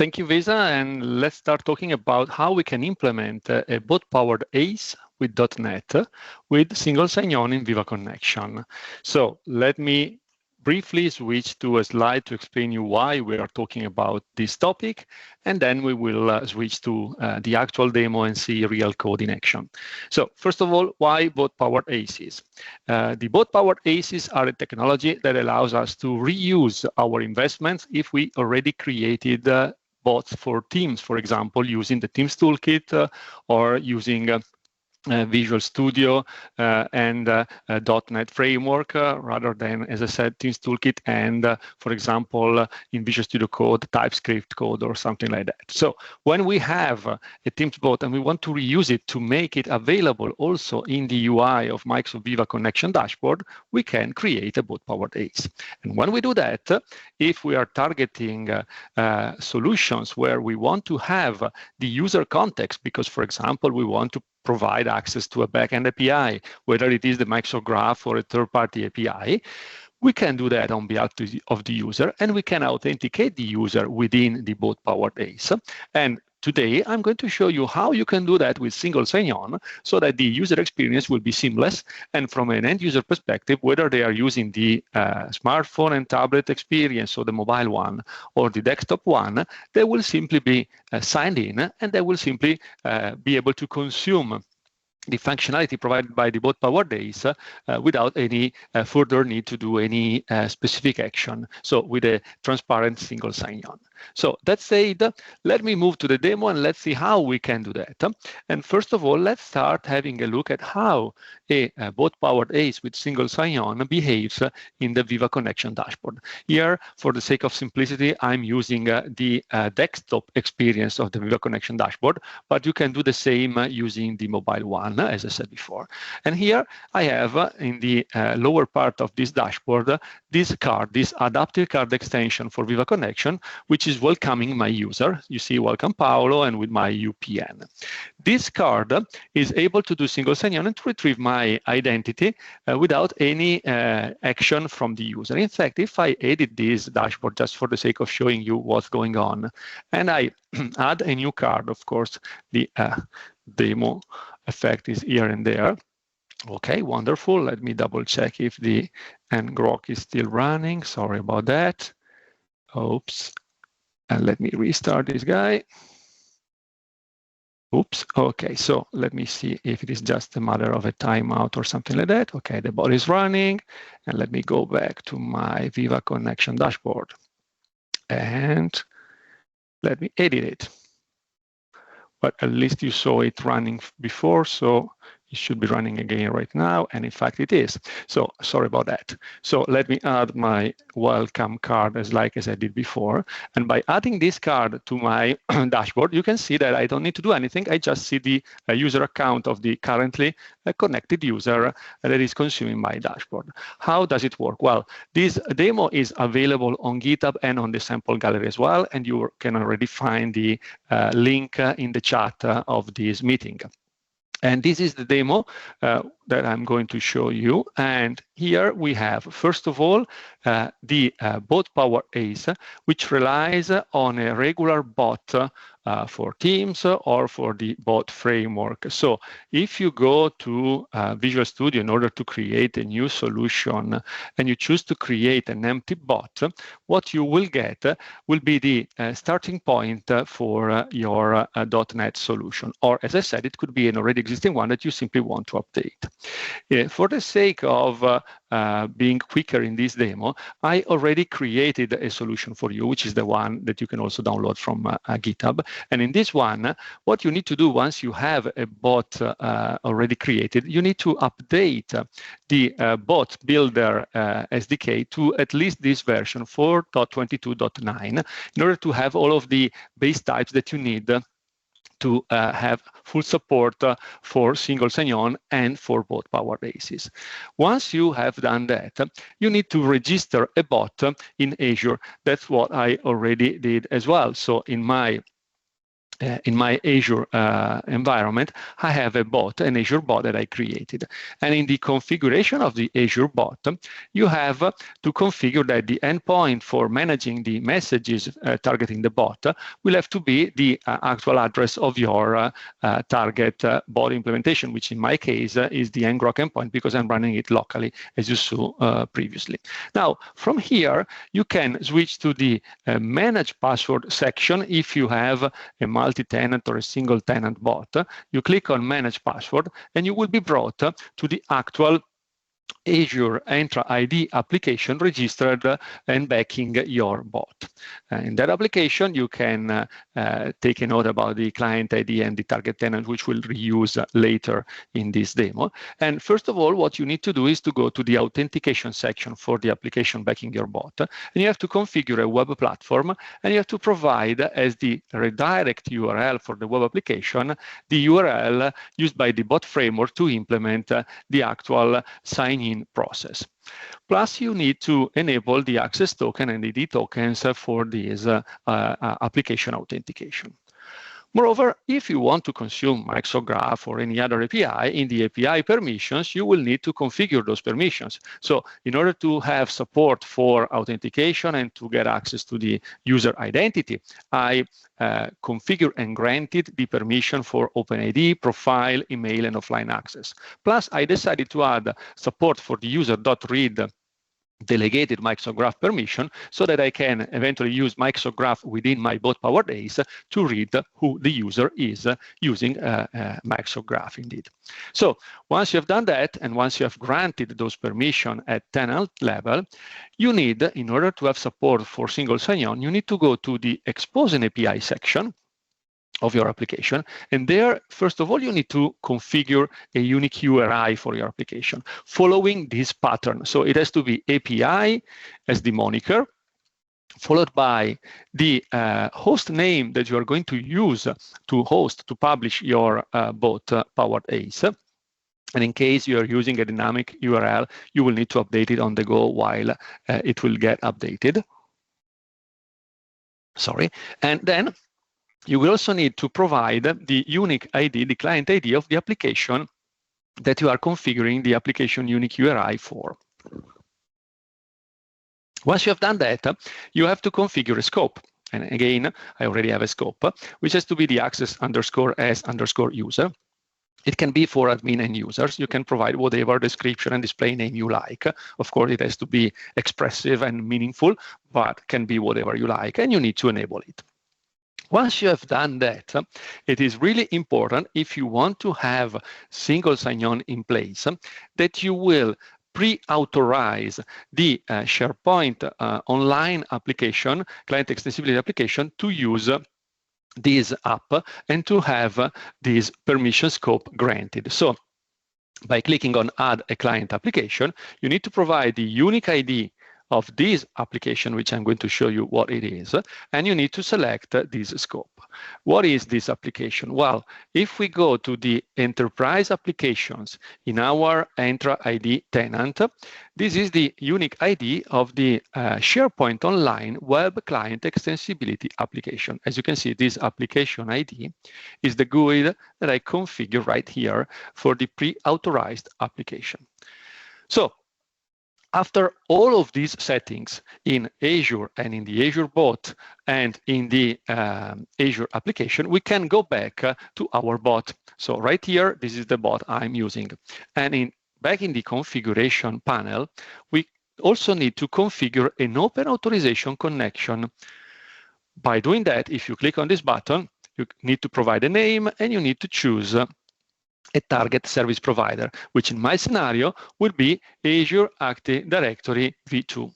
thank you, Visa, and let's start talking about how we can implement a bot-powered ACE with .NET with single sign-on in Viva Connection. So let me briefly switch to a slide to explain you why we are talking about this topic, and then we will switch to the actual demo and see real code in action. So first of all, why bot-powered ACEs? The bot-powered ACEs are a technology that allows us to reuse our investments if we already created bots for Teams, for example, using the Teams toolkit or using Visual Studio and .NET framework rather than, as I said, Teams Toolkit and, for example, in Visual Studio Code, TypeScript code or something like that. So when we have a Teams bot and we want to reuse it to make it available also in the UI of Microsoft Viva Connection dashboard, we can create a bot-powered ACE. And when we do that, if we are targeting solutions where we want to have the user context, because, for example, we want to provide access to a backend API, whether it is the Microsoft Graph or a third-party API, we can do that on behalf of the user, and we can authenticate the user within the bot-powered ACE. And today, I'm going to show you how you can do that with single sign-on so that the user experience will be seamless. And from an end-user perspective, whether they are using the smartphone and tablet experience, or the mobile one, or the desktop one, they will simply be signed in, and they will simply be able to consume the functionality provided by the bot-powered ACE without any further need to do any specific action. So with a transparent single sign-on. So that said, let me move to the demo and let's see how we can do that. And first of all, let's start having a look at how a bot-powered ACE with single sign-on behaves in the Viva Connection dashboard. Here, for the sake of simplicity, I'm using the desktop experience of the Viva Connection dashboard, but you can do the same using the mobile one, as I said before. And here I have in the lower part of this dashboard, this card, this adaptive card extension for Viva Connection, which is welcoming my user. You see, welcome Paolo, and with my UPN. This card is able to do single sign-on and to retrieve my identity without any action from the user. In fact, if I edit this dashboard just for the sake of showing you what's going on, and I add a new card, of course, the demo effect is here and there. Okay, wonderful. Let me double check if the ngrok is still running. Sorry about that. Oops. And let me restart this guy. Oops. Okay, so let me see if it is just a matter of a timeout or something like that. Okay, the bot is running. And let me go back to my Viva Connection dashboard. And let me edit it. But at least you saw it running before, so it should be running again right now, and in fact it is. So sorry about that. So let me add my welcome card as I did before. And by adding this card to my dashboard, you can see that I don't need to do anything. I just see the user account of the currently connected user that is consuming my dashboard. How does it work? Well, this demo is available on GitHub and on the sample gallery as well, and you can already find the link in the chat of this meeting. And this is the demo that I'm going to show you. And here we have, first of all, the bot-powered ACE, which relies on a regular bot for Teams or for the bot framework. So if you go to Visual Studio in order to create a new solution and you choose to create an empty bot, what you will get will be the starting point for your .NET solution. Or, as I said, it could be an already existing one that you simply want to update. For the sake of being quicker in this demo, I already created a solution for you, which is the one that you can also download from GitHub. And in this one, what you need to do once you have a bot already created, you need to update the bot builder SDK to at least this version 4.22.9 in order to have all of the base types that you need to have full support for single sign-on and for bot-powered ACEs. Once you have done that, you need to register a bot in Azure. That's what I already did as well. So in my in my Azure environment, I have a bot, an Azure bot that I created. And in the configuration of the Azure bot, you have to configure that the endpoint for managing the messages targeting the bot will have to be the actual address of your target bot implementation, which in my case is the ngrok endpoint because I'm running it locally, as you saw previously. Now, from here, you can switch to the manage password section if you have a multi-tenant or a single tenant bot. You click on manage password and you will be brought to the actual Azure Entra ID application registered and backing your bot. In that application, you can take a note about the client ID and the target tenant, which we'll reuse later in this demo. And first of all, what you need to do is to go to the authentication section for the application backing your bot. And you have to configure a web platform, and you have to provide as the redirect URL for the web application, the URL used by the bot framework to implement the actual sign-in process. Plus, you need to enable the access token and ID tokens for this application authentication. Moreover, if you want to consume Microsoft Graph or any other API, in the API permissions, you will need to configure those permissions. So in order to have support for authentication and to get access to the user identity, I configure and granted the permission for OpenID, profile, email, and offline access. Plus, I decided to add support for the user.read delegated Microsoft Graph permission so that I can eventually use Microsoft Graph within my bot-powered ACE to read who the user is using Microsoft Graph indeed. So once you have done that, and once you have granted those permissions at tenant level, you need, in order to have support for single sign-on, you need to go to the Expose an API section of your application. And there, first of all, you need to configure a unique URI for your application following this pattern. So it has to be API as the moniker, followed by the host name that you are going to use to publish your bot-powered ACE. And in case you are using a dynamic URL, you will need to update it on the go while it will get updated. Sorry. And then you will also need to provide the unique ID, the client ID of the application that you are configuring the application unique URI for. Once you have done that, you have to configure a scope. And again, I already have a scope, which has to be the access_as_user. It can be for admin and users. You can provide whatever description and display name you like. Of course, it has to be expressive and meaningful, but can be whatever you like, and you need to enable it. Once you have done that, it is really important, if you want to have single sign-on in place, that you will pre-authorize the SharePoint online application, client extensibility application, to use this app and to have this permission scope granted. So by clicking on Add a Client Application, you need to provide the unique ID of this application, which I'm going to show you what it is, and you need to select this scope. What is this application? Well, if we go to the enterprise applications in our Entra ID tenant, this is the unique ID of the SharePoint Online Web Client Extensibility application. As you can see, this application ID is the GUID that I configure right here for the pre-authorized application. So, after all of these settings in Azure and in the Azure bot and in the Azure application, we can go back to our bot. So right here, this is the bot I'm using. And back in the configuration panel, we also need to configure an open authorization connection. By doing that, if you click on this button, you need to provide a name and you need to choose a target service provider, which in my scenario would be Azure Active Directory v2.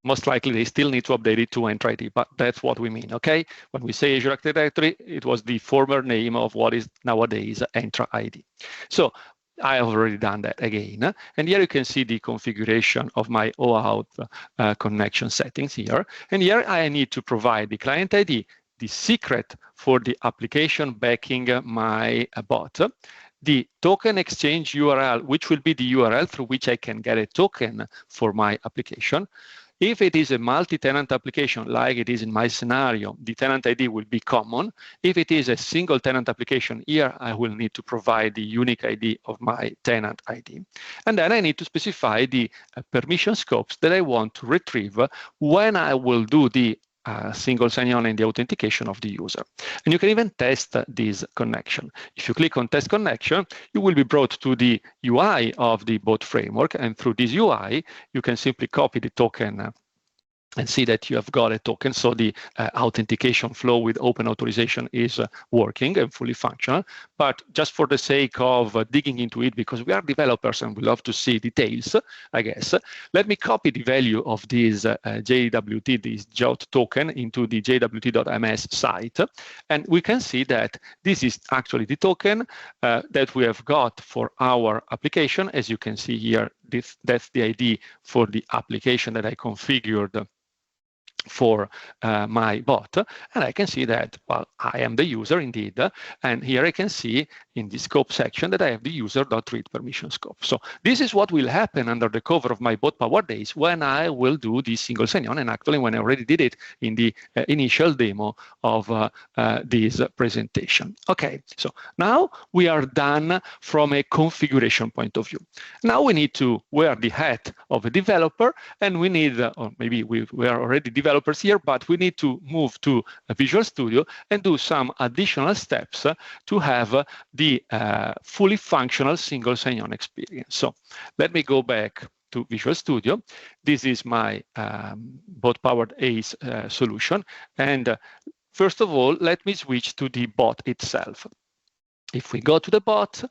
Most likely they still need to update it to Entra ID, but that's what we mean, okay? When we say Azure Active Directory, it was the former name of what is nowadays Entra ID. So I have already done that again. And here you can see the configuration of my OAuth connection settings here. And here I need to provide the client ID, the secret for the application backing my bot, the token exchange URL, which will be the URL through which I can get a token for my application. If it is a multi-tenant application, like it is in my scenario, the tenant ID will be common. If it is a single tenant application, here I will need to provide the unique ID of my tenant ID. And then I need to specify the permission scopes that I want to retrieve when I will do the single sign-on and the authentication of the user. And you can even test this connection. If you click on Test Connection, you will be brought to the UI of the bot framework, and through this UI, you can simply copy the token and see that you have got a token. So the authentication flow with open authorization is working and fully functional. But just for the sake of digging into it, because we are developers and we love to see details, I guess, let me copy the value of this JWT, this JOT token, into the jwt.ms site. And we can see that this is actually the token that we have got for our application. As you can see here, that's the ID for the application that I configured for my bot, and I can see that, well, I am the user indeed, and here I can see in the scope section that I have the user.read permission scope. So this is what will happen under the cover of my bot powered days when I will do the single sign-on, and actually when I already did it in the initial demo of this presentation. Okay, so now we are done from a configuration point of view. Now we need to wear the hat of a developer, and we need, or maybe we are already developers here, but we need to move to Visual Studio and do some additional steps to have the fully functional single sign-on experience. So let me go back to Visual Studio. This is my bot-powered ACE solution. And first of all, let me switch to the bot itself. If we go to the bot,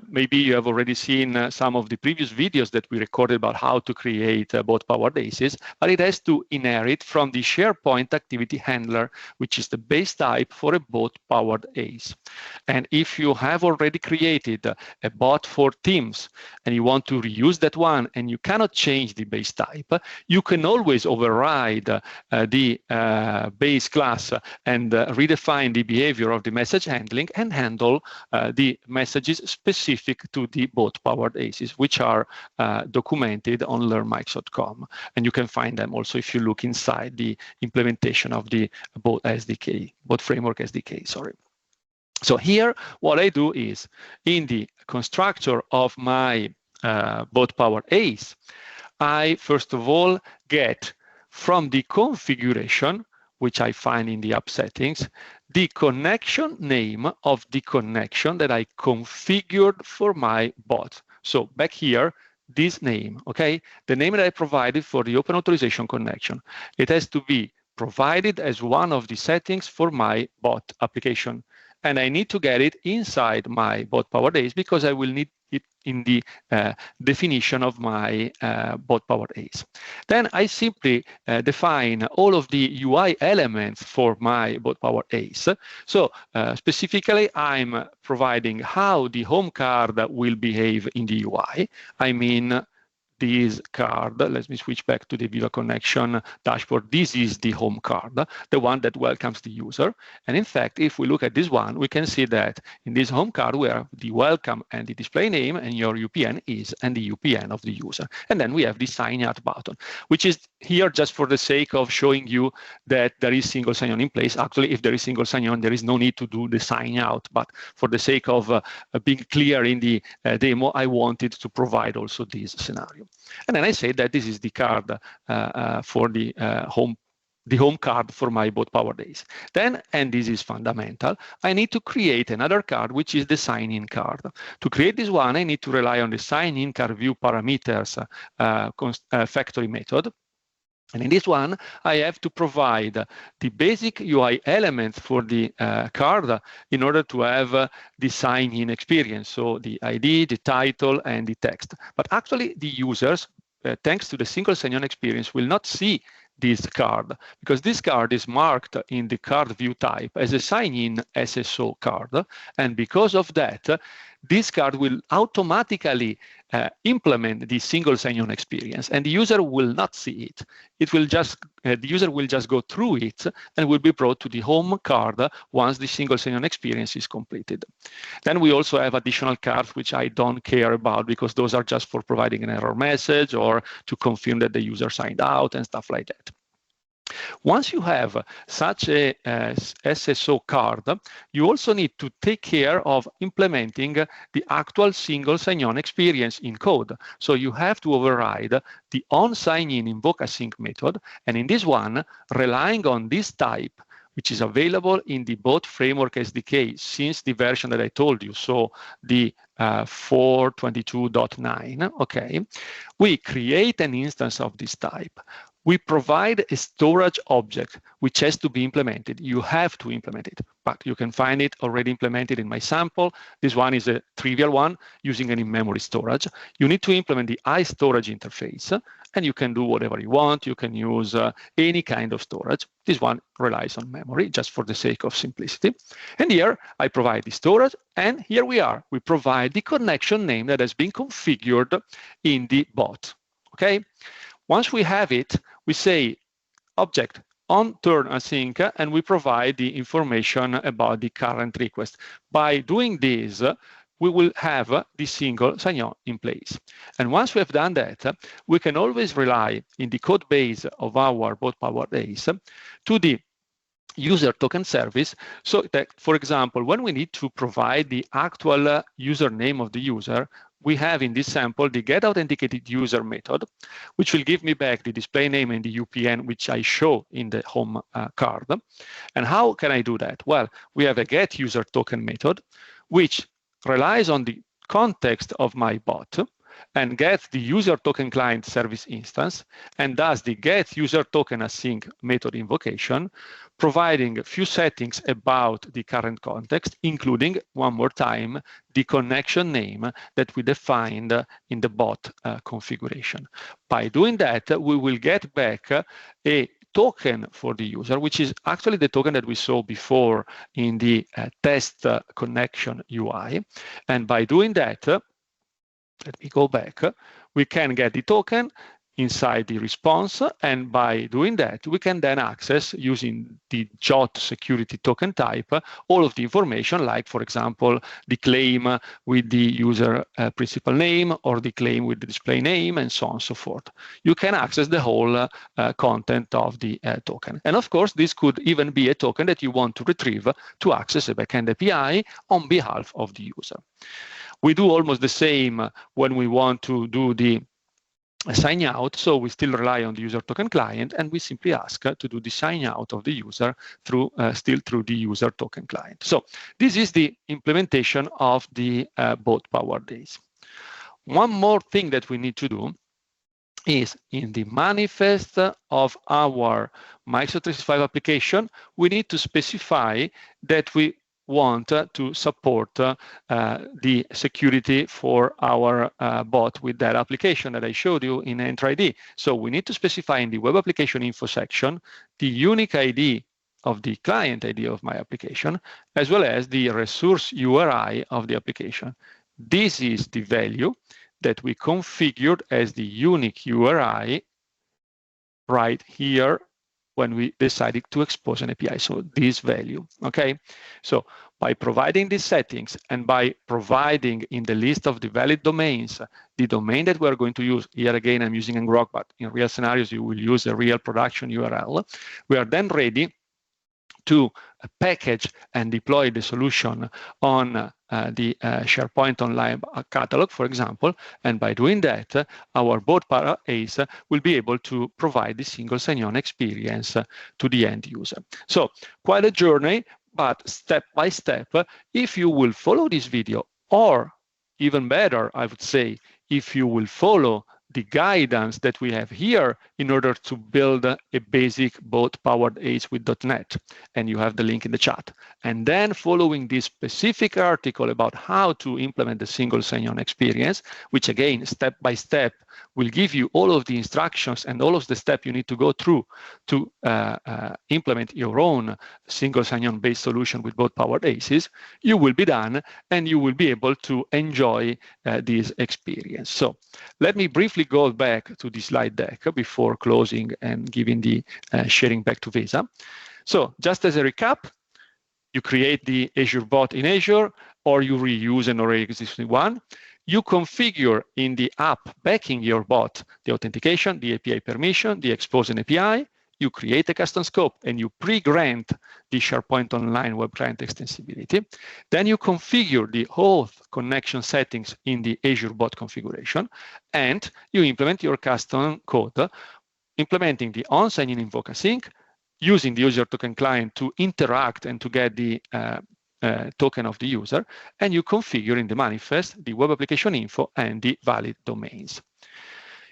maybe you have already seen some of the previous videos that we recorded about how to create bot-powered ACEs, but it has to inherit from the SharePoint activity handler, which is the base type for a bot-powered ACE. And if you have already created a bot for Teams and you want to reuse that one and you cannot change the base type, you can always override the base class and redefine the behavior of the message handler and handle the messages specific to the bot-powered ACEs, which are documented on learnmikes.com. And you can find them also if you look inside the implementation of the bot SDK, bot framework SDK, sorry. So here, what I do is, in the constructor of my bot-powered ACE, I, first of all, get from the configuration, which I find in the app settings, the connection name of the connection that I configured for my bot. So back here, this name, okay? The name that I provided for the open authorization connection. It has to be provided as one of the settings for my bot application. And I need to get it inside my bot-powered ACE because I will need it in the definition of my bot-powered ACE. Then I simply define all of the UI elements for my bot-powered ACE. So specifically, I'm providing how the home card will behave in the UI. I mean, this card, let me switch back to the Viva Connection dashboard. This is the home card, the one that welcomes the user. And in fact, if we look at this one, we can see that in this home card, we have the welcome and the display name and your UPN is and the UPN of the user. And then we have the sign out button, which is here just for the sake of showing you that there is single sign-on in place. Actually, if there is single sign-on, there is no need to do the sign out. But for the sake of being clear in the demo, I wanted to provide also this scenario. And then I say that this is the card for the home card for my bot-powered ACE. Then, and this is fundamental, I need to create another card, which is the sign-in card. To create this one, I need to rely on the sign-in card view parameters factory method. And in this one, I have to provide the basic UI elements for the card in order to have the sign-in experience. So the ID, the title, and the text. But actually, the users, thanks to the single sign-on experience, will not see this card because this card is marked in the card view type as a sign-in SSO card. And because of that, this card will automatically implement the single sign-on experience, and the user will not see it. It will just the user will just go through it and will be brought to the home card once the single sign-on experience is completed. Then we also have additional cards which I don't care about because those are just for providing an error message or to confirm that the user signed out and stuff like that. Once you have such a SSO card, you also need to take care of implementing the actual single sign-on experience in code. So you have to override the onSign-in invoke async method, and in this one, relying on this type, which is available in the bot framework SDK since the version that I told you, so the 4.22.9, okay, we create an instance of this type. We provide a storage object which has to be implemented. You have to implement it, but you can find it already implemented in my sample. This one is a trivial one using an in-memory storage. You need to implement the iStorage interface, and you can do whatever you want. You can use any kind of storage. This one relies on memory just for the sake of simplicity. And here I provide the storage, and here we are. We provide the connection name that has been configured in the bot, okay? Once we have it, we say object on turn async, and we provide the information about the current request. By doing this, we will have the single sign-on in place. And once we have done that, we can always rely in the code base of our bot-powered ACE to the user token service, so that, for example, when we need to provide the actual username of the user, we have in this sample the getAuthenticated_user method, which will give me back the display name and the UPN, which I show in the home card. And how can I do that? Well, we have a getUserToken method, which relies on the context of my bot and gets the user token client service instance and does the getUserTokenAsync method invocation, providing a few settings about the current context, including, one more time, the connection name that we defined in the bot configuration. By doing that, we will get back a token for the user, which is actually the token that we saw before in the test connection UI. And by doing that, let me go back, we can get the token inside the response, and by doing that, we can then access, using the JOT security token type, all of the information, like, for example, the claim with the user principal name or the claim with the display name, and so on and so forth. You can access the whole content of the token. And of course, this could even be a token that you want to retrieve to access a backend API on behalf of the user. We do almost the same when we want to do the sign out, so we still rely on the user token client, and we simply ask to do the sign out of the user through still through the user token client. So this is the implementation of the bot-powered ACE. One more thing that we need to do is in the manifest of our Microsoft 365 application, we need to specify that we want to support the security for our bot with that application that I showed you in Entra ID. So we need to specify in the web application info section the unique ID of the client ID of my application, as well as the resource URI of the application. This is the value that we configured as the unique URI right here when we decided to expose an API, so this value, okay? So by providing these settings and by providing in the list of the valid domains, the domain that we're going to use, here again, I'm using ngrok, but in real scenarios, you will use a real production URL. We are then ready to package and deploy the solution on the SharePoint Online catalog, for example, and by doing that, our bot-powered ACE will be able to provide the single sign-on experience to the end user. So quite a journey, but step by step, if you will follow this video, or even better, I would say, if you will follow the guidance that we have here in order to build a basic bot-powered ACE with .NET. And you have the link in the chat. And then following this specific article about how to implement the single sign-on experience, which again, step by step, will give you all of the instructions and all of the steps you need to go through to implement your own single sign-on based solution with bot-powered ACEs, you will be done and you will be able to enjoy this experience. So let me briefly go back to the slide deck before closing and giving the sharing back to Vesa. So just as a recap, you create the Azure bot in Azure, or you reuse an already existing one. You configure in the app backing your bot the authentication, the API permission, the expose an API. You create a custom scope and you pre-grant the SharePoint Online Web Client extensibility. Then you configure the auth connection settings in the Azure bot configuration, and you implement your custom code, implementing the on-sign-in invoke async, using the user token client to interact and to get the token of the user, and you configure in the manifest the web application info and the valid domains.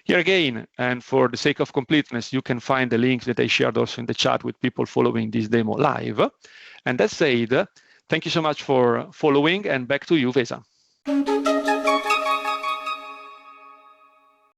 Here again, and for the sake of completeness, you can find the links that I shared also in the chat with people following this demo live. And that said, thank you so much for following, and back to you, Vesa.